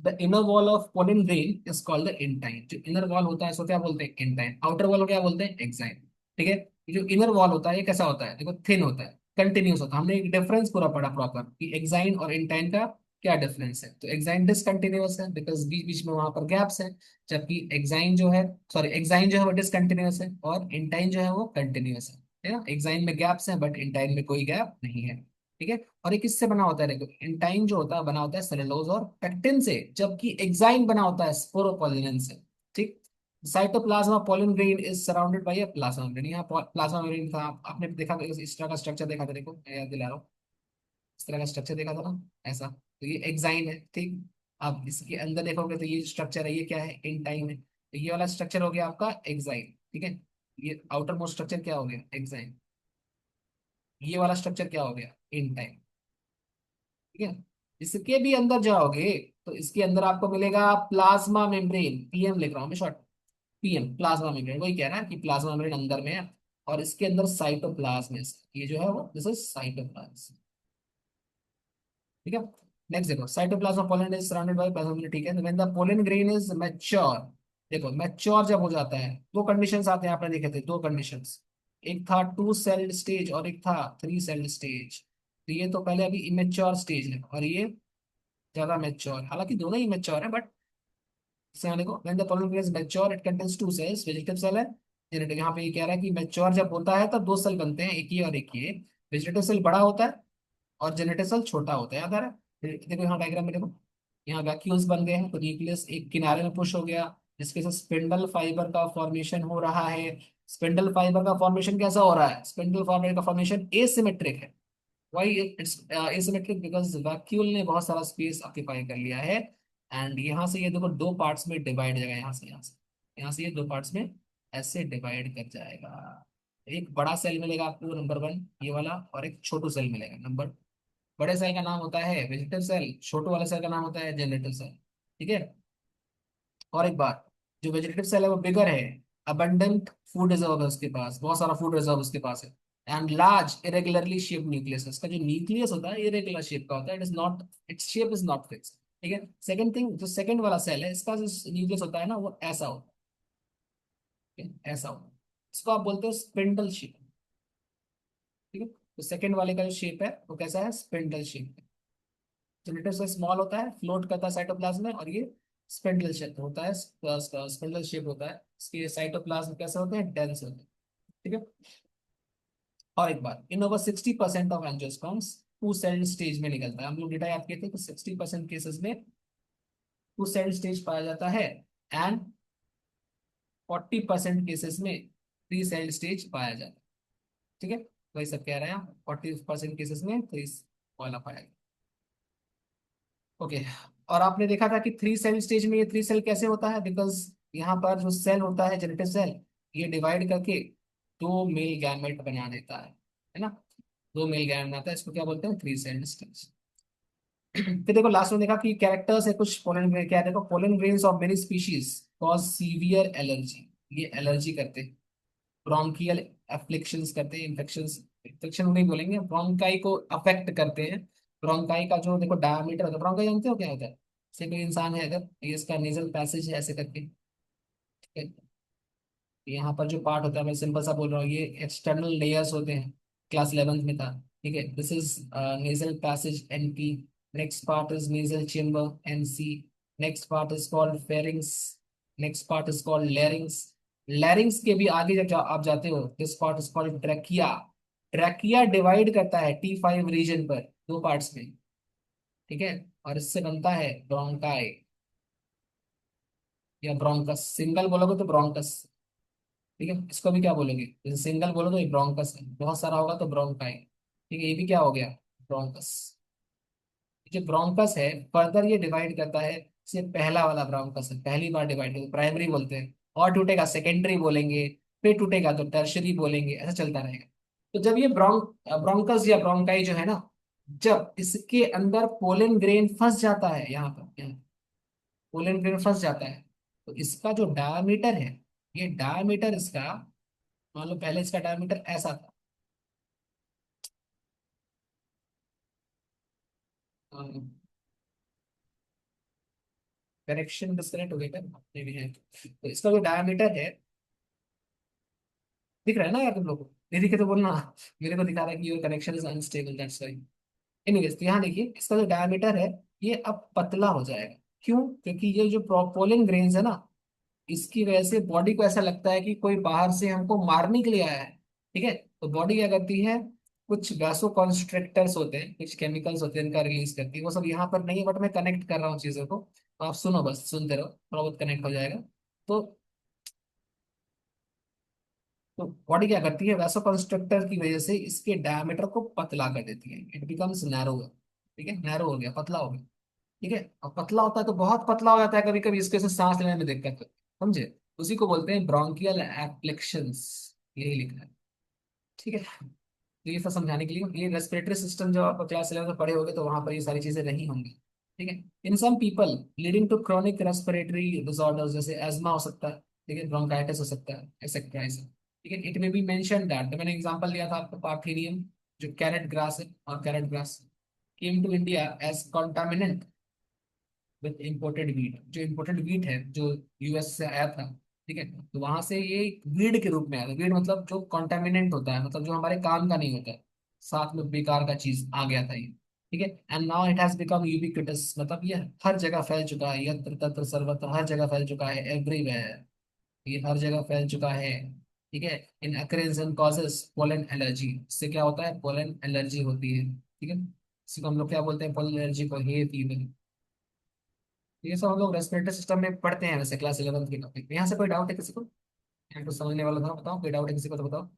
the inner wall of pollen grain is called the intine. जो इनर वॉल होता है इसको क्या बोलते हैं? इंटाइन। आउटर वॉल को क्या बोलते हैं? एक्साइन। ठीक है। ये जो इनर वॉल होता है ये कैसा होता है? देखो, थिन होता है, कंटिन्यूस होता है। हमने एक डिफरेंस पूरा पढ़ा प्रॉपर कि एक्साइन और इंटाइन का क्या डिफरेंस है। तो एक्साइन डिसकंटिन्यूअस है बिकॉज बीच बीच में वहां पर गैप्स है, जबकि एक्साइन जो है, सॉरी, एक्साइन जो है वो डिसकंटिन्यूअस है, और इंटाइन जो है वो कंटिन्यूअस है ना? एक्साइन में गैप्स है बट इंटाइन में कोई गैप नहीं है। ठीक है। और ये किससे बना होता है? देखो, एंटाइन जो होता है बना होता है सेलुलोज और पेक्टिन से, जबकि एक्साइन बना होता है स्पोरोपोलिन से। ठीक। Cytoplasm pollen grain is surrounded by a plasma membrane. यहाँ प्लाज्मा मेम्ब्रेन था, आपने देखा इस तरह का स्ट्रक्चर देखा था, देखो मैं याद दिला रहा हूँ, इस तरह का स्ट्रक्चर देखा था ना, ऐसा। तो ये एक्साइन है। ठीक। अब इसके अंदर देखोगे तो ये स्ट्रक्चर है, ये क्या है? एंटाइन है। तो ये वाला स्ट्रक्चर हो गया आपका एक्साइन। ठीक है। ये आउटर मोस्ट स्ट्रक्चर क्या हो गया? एक्साइन। ये वाला स्ट्रक्चर क्या हो गया? एंटाइन। ठीक है। इसके भी अंदर जाओगे तो इसके अंदर आपको मिलेगा प्लाज्मा मेम्ब्रेन। पीएम लिख रहा हूँ मैं शॉर्ट, पीएम प्लाज्मा मेम्ब्रेन। वही कह रहा है कि प्लाज्मा मेम्ब्रेन अंदर में है, और इसके अंदर साइटोप्लाज्म है। ये जो है वो दिस इज साइटोप्लाज्म। ठीक है। नेक्स्ट देखो, cytoplasm of pollen is surrounded by plasma membrane. ठीक है, when the pollen grain is mature. देखो, मैच्योर जब हो जाता है, दो कंडीशंस आते हैं, आपने देखे थे दो कंडीशंस। एक था टू सेल्ड स्टेज और एक था थ्री सेल्ड स्टेज। तो ये तो पहले अभी इमेच्योर स्टेज है, और ये ज्यादा मेच्योर, हालांकि दोनों ही मेच्योर है बट इससे देखो, when the pollen grain is mature it contains two cells, vegetative cell है, जेनेटिव। यहाँ पे ये कह रहा है कि मैच्योर जब होता है तब दो सेल बनते हैं, एक ये और एक ये। वेजिटेटिव सेल बड़ा होता है और जेनेटिव सेल छोटा होता है, याद आ रहा है? देखो यहाँ डायग्राम में देखो, यहाँ वैक्यूल्स बन गए हैं, तो न्यूक्लियस एक किनारे में पुश हो गया, जिसके से स्पिंडल फाइबर का फॉर्मेशन हो रहा है। स्पिंडल फाइबर का फॉर्मेशन कैसा हो रहा है? स्पिंडल फाइबर का फॉर्मेशन एसिमेट्रिक है। Why it's asymmetric? Because vacuole ने बहुत सारा स्पेस ऑक्यूपाई कर लिया है, एंड यहाँ से ये देखो दो पार्ट्स में डिवाइड हो जाएगा, यहाँ से ये दो पार्ट्स में ऐसे डिवाइड कर जाएगा। एक बड़ा सेल मिलेगा आपको नंबर वन, ये वाला, और एक छोटू सेल मिलेगा नंबर। बड़े सेल का नाम होता है वेजिटेटिव सेल, छोटू वाले सेल का नाम होता है जनरेटिव सेल। ठीक है। और एक बात, जो वेजिटेटिव सेल है वो बिगर है, अबंडेंट फूड रिजर्व है उसके पास, बहुत सारा फूड रिजर्व उसके पास है, and large irregularly shaped nucleus. इसका जो न्यूक्लियस होता है इरेगुलर शेप का होता है, it is not, its shape is not fix. ठीक है। सेकंड थिंग, जो सेकंड वाला सेल है इसका जो न्यूक्लियस होता है ना वो ऐसा होता है, ऐसा होता है। इसको आप बोलते हो स्पिंडल शेप। ठीक है। तो सेकंड वाले का जो शेप है वो कैसा है, स्पिंडल शेप है। जनरेटर से स्मॉल होता है, फ्लोट करता है साइटोप्लाज्म में, और ये स्पिंडल शेप होता है, स्पिंडल शेप होता है। इसके साइटोप्लाज्म कैसे होते हैं, डेंस होते हैं। ठीक है। और एक बार, in over 60% of angiosperms two cell stage में निकलता है। हम लोग डेटा याद किए थे कि 60% केसेस में टू सेल स्टेज पाया जाता है, एंड 40% केसेस में थ्री सेल स्टेज पाया जाता है। ठीक है। वही सब कह रहे हैं हम, 40% केसेस में थ्री वाला पाया गया। ओके। और आपने देखा था कि थ्री सेल स्टेज में ये थ्री सेल कैसे होता है, बिकॉज यहाँ पर जो सेल होता है जेनेटिक सेल, ये डिवाइड करके दो मेल गैमेट बना देता है ना। दो मेल गैमेट बनाता है, इसको क्या बोलते हैं, थ्री सेल स्टेज। फिर देखो लास्ट में देखा कि कैरेक्टर्स है कुछ पोलन ग्रेन, क्या है, देखो pollen grains of many species cause severe allergy. ये एलर्जी करते हैं, ब्रोंकियल एफ्लिक्शंस करते हैं, इन्फेक्शंस, इन्फेक्शन नहीं बोलेंगे, ब्रोंकाई को अफेक्ट करते हैं। ब्रोंकाई का जो देखो डायमीटर होता है, ब्रोंकाई जानते हो क्या होता है, जैसे कोई इंसान है अगर, ये इसका नेजल पैसेज है ऐसे करके, ठीक है। यहाँ पर जो पार्ट होता है, मैं सिंपल सा बोल रहा हूँ, ये एक्सटर्नल लेयर्स होते हैं, क्लास 11th में था। ठीक है, this is nasal passage NP. Next part is nasal chamber NC. Next part is called pharynx. Next part is called लैरिंग्स। लैरिंग्स के भी आगे जब आप जाते हो, this part is called trachea. Trachea divide करता है T5 रीजन पर, दो पार्ट्स में। ठीक है। और इससे बनता है ब्रोंकाई या ब्रोंकस, सिंगल बोलोगे तो ब्रोंकस। ठीक है, इसको भी क्या बोलोगे, जैसे सिंगल बोलो तो ये ब्रोंकस है, बहुत सारा होगा तो ब्रोंकाई। ठीक है, ये भी क्या हो गया, ब्रोंकस। जो ब्रोंकस है फर्दर ये डिवाइड करता है, से पहला वाला ब्रोंकस है, पहली बार डिवाइड करता है, प्राइमरी बोलते हैं, और टूटेगा सेकेंडरी बोलेंगे, फिर टूटेगा तो टर्शरी बोलेंगे, ऐसा चलता रहेगा। तो जब ये ब्रोंकस या ब्रोंकाई जो है ना, जब इसके अंदर पोलन ग्रेन फंस जाता है, यहाँ पोलन ग्रेन फंस जाता है, तो इसका जो डायमीटर है, ये डायमीटर इसका, मान लो पहले इसका डायमीटर ऐसा था, कनेक्शन डिस्कनेक्ट हो गया क्या? नहीं भी है, तो इसका जो डायमीटर है, दिख रहा है ना यार तुम लोग को, नहीं दिखे तो बोलना, मेरे को दिखा रहा है कि your connection is unstable, that's why. Anyways, तो यहाँ देखिए इसका जो डायमीटर है, ये अब पतला हो जाएगा। क्यों? क्योंकि ये जो पोलन ग्रेन्स है ना, इसकी वजह से बॉडी को ऐसा लगता है कि कोई बाहर से हमको मारने के लिए आया है। ठीक है। तो बॉडी क्या करती है, कुछ वैसो कॉन्स्ट्रिक्टर्स होते हैं, कुछ केमिकल्स होते हैं, इनका रिलीज करती है। वो सब यहाँ पर नहीं है, बट मैं कनेक्ट कर रहा हूँ चीजों को, तो आप सुनो, बस सुनते रहो, थोड़ा बहुत कनेक्ट हो जाएगा। तो तो बॉडी क्या करती है, वैसो कंस्ट्रक्टर की वजह से इसके डायमीटर को पतला कर देती है, इट बिकम्स नैरो। ठीक है, नैरो हो गया, पतला हो गया। ठीक है, और पतला होता है तो बहुत पतला हो जाता है, कभी कभी इसके से सांस लेने में दिक्कत है, समझे। उसी को बोलते हैं ब्रोंकियल एप्लिकेशंस, यही लिखा है। ठीक है। तो ये सब समझाने के लिए, ये रेस्पिरेटरी सिस्टम जो आप क्लास 11 में पढ़े होंगे तो वहां पर ये सारी चीजें नहीं होंगी। ठीक है। In some people leading to chronic respiratory disorders, जैसे एज्मा हो सकता है, ठीक है, ब्रोंकाइटिस हो सकता है, एक्सेट्रा ऐसा। ठीक है, it may be mention that, मैंने एग्जांपल दिया था आपको, पार्थेनियम, जो कैरेट ग्रास है, और carrot grass came to India as contaminant with imported wheat. जो इम्पोर्टेड वीट है, जो यूएस से आया था, ठीक है, तो वहां से ये वीड के रूप में आया था। वीड मतलब जो कॉन्टामिनेंट होता है, मतलब जो हमारे काम का नहीं होता है, साथ में बेकार का चीज आ गया था ये। ठीक है। And now it has become ubiquitous, मतलब ये हर जगह फैल चुका है, यत्र तत्र सर्वत्र हर जगह फैल चुका है, एवरीवेयर, ये हर जगह फैल चुका है। ठीक है। In occurrence and causes pollen allergy, इससे क्या होता है, पोलन एलर्जी होती है। ठीक है, इसी को हम लोग क्या बोलते हैं, पोलन एलर्जी को, हे फीवर। ये सब हम लोग रेस्पिरेटरी सिस्टम में पढ़ते हैं वैसे, क्लास 11 की टॉपिक में। यहाँ से कोई डाउट है किसी को, यहाँ तो समझने वाला था, बताओ कोई डाउट है किसी को तो बताओ,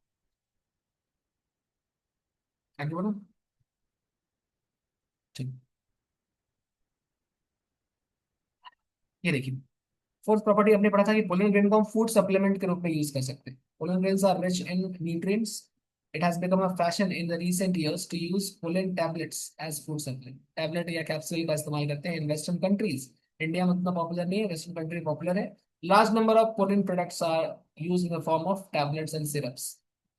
आगे बोलो। ठीक, ये देखिए, फोर्थ प्रॉपर्टी हमने पढ़ा था कि पोलन ग्रेन को हम फूड सप्लीमेंट के रूप में यूज कर सकते हैं। Pollen grains are rich in nutrients. It has become a fashion in the recent years to use pollen tablets as food supplement. Tablet या कैप्सूल का इस्तेमाल करते हैं इन वेस्टर्न कंट्रीज। इंडिया में उतना पॉपुलर नहीं है, वेस्टर्न कंट्री पॉपुलर है। Large number of pollen products are use in the form of tablets and syrups.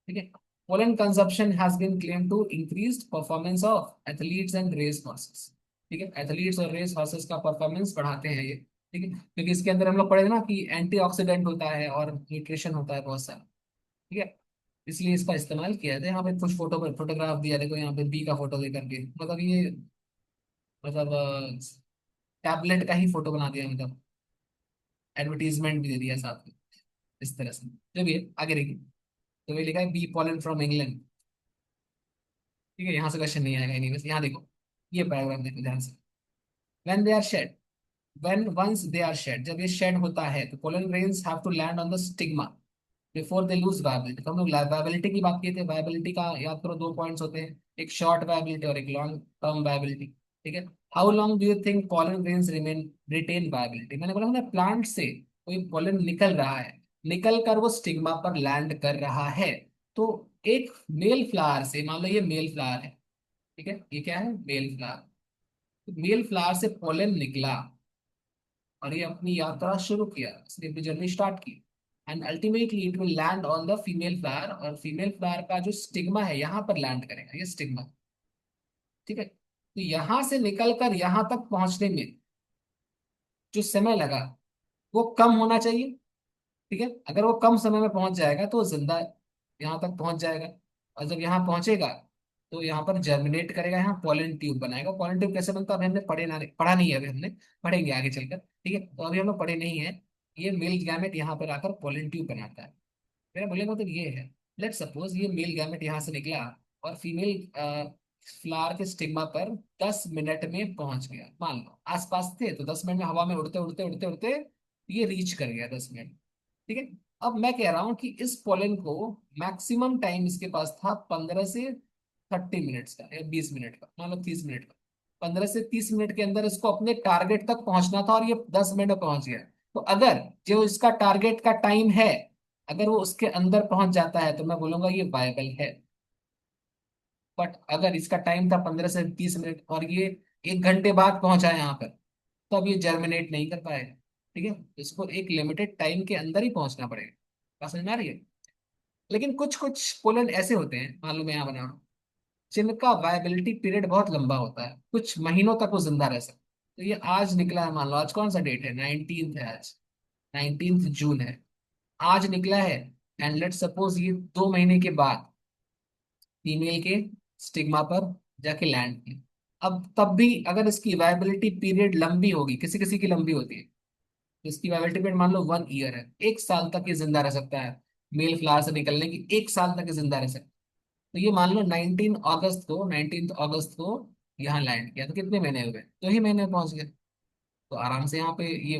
ठीक है। Pollen consumption has been claim to increased performance of athletes and race horses. ठीक है, एथलीट्स और रेस हॉर्सेस का परफॉर्मेंस बढ़ाते हैं ये। ठीक है, क्योंकि इसके अंदर हम लोग पढ़े थे ना कि एंटीऑक्सीडेंट होता है और न्यूट्रिशन होता है बहुत सारा। ठीक है, इसलिए इसका इस्तेमाल किया जाता है। यहाँ पे कुछ फोटोग्राफ दिया, देखो यहाँ पे बी का फोटो दे करके, मतलब ये, मतलब टैबलेट का ही फोटो बना दिया, मतलब एडवर्टीजमेंट भी दे दिया साथ में, इस तरह से। जो भी है, आगे देखिए। तो ये लिखा है बी पॉलन फ्रॉम इंग्लैंड। ठीक है, यहाँ से क्वेश्चन नहीं आएगा एनीवेज। यहाँ देखो, ये पैराग्राफ देखो ध्यान से। When they are shed, when once they are shed, जब ये शेड होता है तो pollen grains have to land on the stigma before they lose viability. तो हम लोग वायबिलिटी की बात किए थे। वायबिलिटी का याद करो, दो पॉइंट्स होते हैं, एक शॉर्ट वायबिलिटी और एक लॉन्ग टर्म वायबिलिटी। ठीक है, how long do you think pollen grains remain retain viability? मैंने बोला ना, प्लांट से कोई पोलन निकल रहा है, निकल कर वो स्टिग्मा पर लैंड कर रहा है, तो एक मेल फ्लावर से, मान लो ये मेल फ्लावर है, ठीक है, ये क्या है, मेल फ्लावर। मेल फ्लावर से पोलन निकला और ये अपनी यात्रा शुरू किया, इसने अपनी जर्नी स्टार्ट की, and ultimately it will land on the female flower, और फीमेल फ्लावर का जो स्टिग्मा है यहाँ पर लैंड करेगा, ये स्टिग्मा। ठीक है, तो यहाँ से निकलकर यहाँ तक पहुंचने में जो समय लगा वो कम होना चाहिए। ठीक है, अगर वो कम समय में पहुंच जाएगा तो वो जिंदा यहाँ तक पहुंच जाएगा, और जब यहाँ पहुंचेगा तो यहाँ पर जर्मिनेट करेगा, यहाँ पॉलन ट्यूब बनाएगा। पॉलन ट्यूब कैसे बनता है अभी हमने पढ़ा नहीं है, अभी हमने पढ़ेंगे आगे चलकर। ठीक है, तो अभी हम लोग पढ़े नहीं है। ये मेल गैमेट यहाँ पर आकर पॉलन ट्यूब बनाता है। मेरा बोलने का मतलब ये है, लेट सपोज ये मेल गैमेट यहाँ से निकला और फीमेल फ्लावर के स्टिग्मा पर 10 मिनट में पहुंच गया, मान लो आसपास थे, तो 10 मिनट में हवा में उड़ते उड़ते उड़ते उड़ते ये रीच कर गया 10 मिनट। ठीक है, अब मैं कह रहा हूं कि इस पोलन को मैक्सिमम टाइम इसके पास था 15 से 30 मिनट्स का, या 20 मिनट का, मान लो 30 मिनट का। 15 से 30 मिनट के अंदर इसको अपने टारगेट तक पहुंचना था और ये 10 मिनट में पहुंच गया। तो अगर जो इसका टारगेट का टाइम है, अगर वो उसके अंदर पहुंच जाता है तो मैं बोलूंगा ये वायबल है। बट अगर इसका टाइम था 15 से 30 मिनट और ये 1 घंटे बाद पहुंचा है यहाँ पर, तो अब ये जर्मिनेट नहीं कर पाएगा। ठीक है, इसको एक लिमिटेड टाइम के अंदर ही पहुंचना पड़ेगा। बात समझ में आ रही है? लेकिन कुछ कुछ पोलन ऐसे होते हैं, मालूम है यहाँ बना, जिनका वायबिलिटी पीरियड बहुत लंबा होता है, कुछ महीनों तक वो जिंदा रह सकता है। तो ये आज निकला है, मान लो आज कौन सा डेट है, 19th है आज, 19th जून है, आज निकला है, एंड लेट सपोज ये 2 महीने के बाद फीमेल के स्टिग्मा पर जाके लैंड किया। अब तब भी अगर इसकी वायबिलिटी पीरियड लंबी होगी, किसी किसी की लंबी होती है, तो इसकी वायबिलिटी पीरियड मान लो 1 ईयर है, 1 साल तक ये जिंदा रह सकता है, मेल फ्लावर से निकलने की 1 साल तक ये जिंदा रह सकता है। तो ये मान लो 19 अगस्त को यहाँ लैंड किया, तो कितने महीने हुए, 2 ही महीने में पहुंच गए, तो आराम से यहाँ पे ये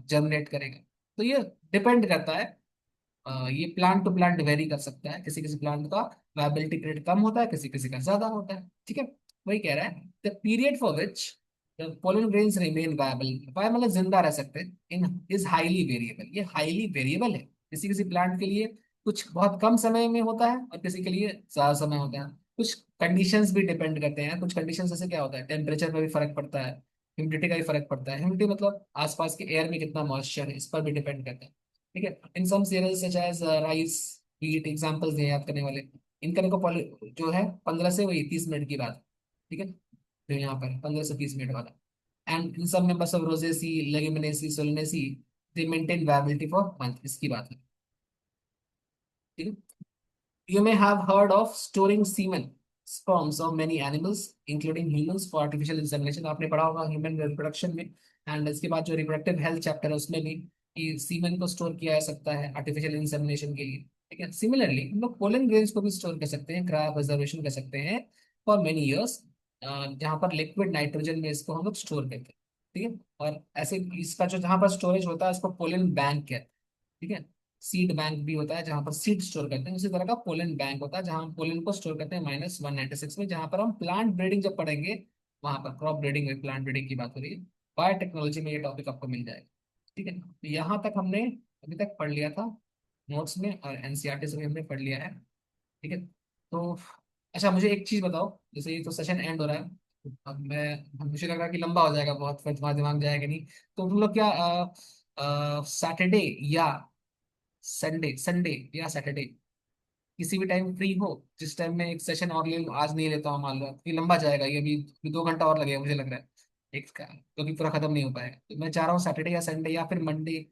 जर्मिनेट करेगा। तो ये डिपेंड करता है, ये प्लांट टू प्लांट वेरी कर सकता है, किसी किसी प्लांट का वायबिलिटी पीरियड कम होता है, किसी किसी का ज्यादा होता है। ठीक है, वही कह रहा है, the period for which the pollen grains remain viable, वाय मतलब जिंदा रह सकते हैं, इन इज हाईली वेरिएबल, ये हाईली वेरिएबल है। किसी किसी प्लांट के लिए कुछ बहुत कम समय में होता है और किसी के लिए ज्यादा समय होता है। कुछ कंडीशंस भी डिपेंड करते हैं, कुछ कंडीशंस जैसे क्या होता है, टेम्परेचर में भी फर्क पड़ता है, ह्यूमिडिटी का भी फर्क पड़ता है। ह्यूमिडिटी मतलब आसपास के एयर में कितना मॉइस्चर है, इस पर भी डिपेंड करता है। ठीक है, in some cereals such as rice, wheat, examples हैं याद करने वाले। इनका देखो जो है 15 से वही 30 मिनट की बात। ठीक है, जो यहाँ पर 15 से 30 मिनट वाला, एंड इन सब members of Rosaceae, Leguminosae, Solanaceae, they maintain viability for month, इसकी बात है। ठीक है, you may have heard of storing semen sperms of many animals including humans for artificial insemination, आपने पढ़ा होगा ह्यूमन रिप्रोडक्शन में। एंड इसके बाद जो रिप्रोडक्टिव हेल्थ चैप्टर है उसमें भी, कि सीमेन को स्टोर किया जा सकता है आर्टिफिशियल इंसेमिनेशन के लिए। ठीक है, सिमिलरली हम लोग पोलन ग्रेन्स को भी स्टोर कर सकते हैं, क्रायो प्रिजर्वेशन कर सकते हैं फॉर मेनी ईयर्स, जहाँ पर लिक्विड नाइट्रोजन में इसको हम लोग स्टोर करते हैं। ठीक है, और ऐसे इसका जो जहाँ पर स्टोरेज होता है उसको पोलन बैंक कहते हैं। ठीक है, सीड बैंक भी होता है जहां पर सीड स्टोर करते हैं, उसी तरह का पोलन बैंक होता है जहां हम पोलन को स्टोर करते हैं -196 में, जहां पर हम प्लांट ब्रीडिंग जब पढ़ेंगे, वहां पर क्रॉप ब्रीडिंग में प्लांट ब्रीडिंग की बात हो रही है, बायोटेक्नोलॉजी में ये टॉपिक आपको मिल जाएगा। ठीक है, तो यहाँ तक हमने अभी तक पढ़ लिया था नोट्स में, और एनसीईआरटी से भी हमने पढ़ लिया है। ठीक है, तो अच्छा मुझे एक चीज बताओ, जैसे ये तो सेशन एंड हो रहा है, अब मैं, मुझे लग रहा है कि लंबा हो जाएगा बहुत, फिर तुम्हारा दिमाग जाएगा नहीं, तो तुम लोग क्या सैटरडे या संडे, संडे या सैटरडे, किसी भी टाइम फ्री हो, जिस टाइम में एक सेशन और ले लूं, आज नहीं लेता हूँ मान लो, ये लंबा जाएगा, ये अभी 2 घंटा और लगेगा मुझे लग रहा है। एक का क्योंकि पूरा खत्म नहीं हो पाएगा, तो मैं चाह रहा हूँ सैटरडे या संडे या फिर मंडे।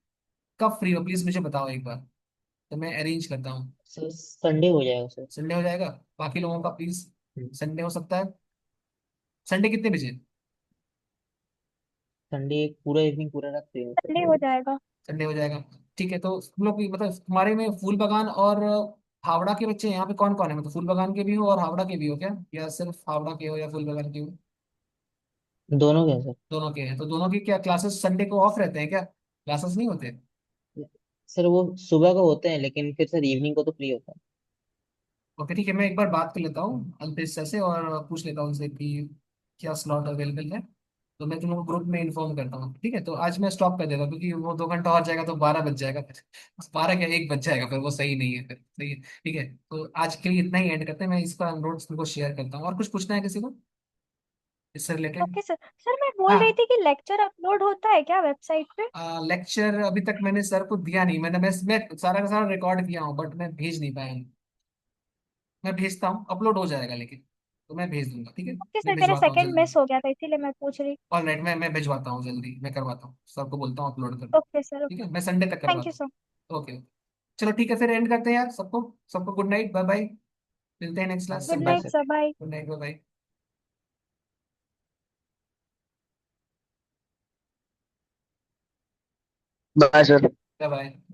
कब फ्री हो प्लीज मुझे बताओ एक बार, तो मैं अरेंज करता हूँ। सर संडे हो जाएगा सर। संडे हो जाएगा, बाकी लोगों का प्लीज। हम्म। संडे हो सकता है। संडे कितने बजे? संडे पूरा इवनिंग पूरा रात फ्री हो सर। संडे हो जाएगा। संडे हो जाएगा। ठीक है, तो तुम लोग मतलब तुम्हारे में फूल बागान और हावड़ा के बच्चे यहाँ पे कौन कौन है, मतलब फूल बागान के भी हो और हावड़ा के भी हो क्या, या सिर्फ हावड़ा के हो या फूल बागान के हो? दोनों क्या सर? दोनों के हैं, तो दोनों की क्या क्लासेस संडे को ऑफ रहते हैं क्या, क्लासेस नहीं होते? सर वो सुबह को होते हैं, लेकिन फिर सर इवनिंग को तो फ्री होता ओके ठीक है, मैं एक बार बात कर लेता हूँ अल्पेश सर से और पूछ लेता हूँ उनसे कि क्या स्लॉट अवेलेबल है। तो मैं तुम लोग ग्रुप में इन्फॉर्म करता हूँ, ठीक है? तो आज मैं स्टॉप कर देता हूँ क्योंकि वो 2 घंटा और जाएगा तो 12 बज जाएगा फिर। 12 क्या 1 बज जाएगा, फिर वो सही नहीं है, फिर सही है। ठीक है, तो आज के लिए इतना ही एंड करते हैं, मैं इसका नोट्स तुमको शेयर करता हूँ। और कुछ पूछना है किसी को इससे रिलेटेड? Okay sir. सर मैं बोल रही हाँ, थी कि लेक्चर अपलोड होता है क्या वेबसाइट पे? लेक्चर अभी तक मैंने सर को दिया नहीं, मैं सारा का सारा रिकॉर्ड किया हूँ बट मैं भेज नहीं पाया हूँ। मैं भेजता हूँ, अपलोड हो जाएगा लेकिन, तो मैं भेज दूंगा, ठीक है? ओके मैं सर, मेरा भिजवाता हूँ सेकंड जल्दी। मिस हो गया था इसीलिए मैं पूछ रही। ऑल राइट, मैं भिजवाता हूँ जल्दी, मैं करवाता हूँ, सर को बोलता हूँ अपलोड कर दो। Okay sir. ठीक है, मैं संडे तक थैंक यू करवाता सर। हूँ। ओके। चलो ठीक है, फिर एंड करते हैं यार, सबको सबको गुड नाइट, बाय बाय। मिलते हैं नेक्स्ट क्लास, है। Goodbye Sunday. Night sir. Sir, bye. Good night, bye bye. Bye sir. Bye bye.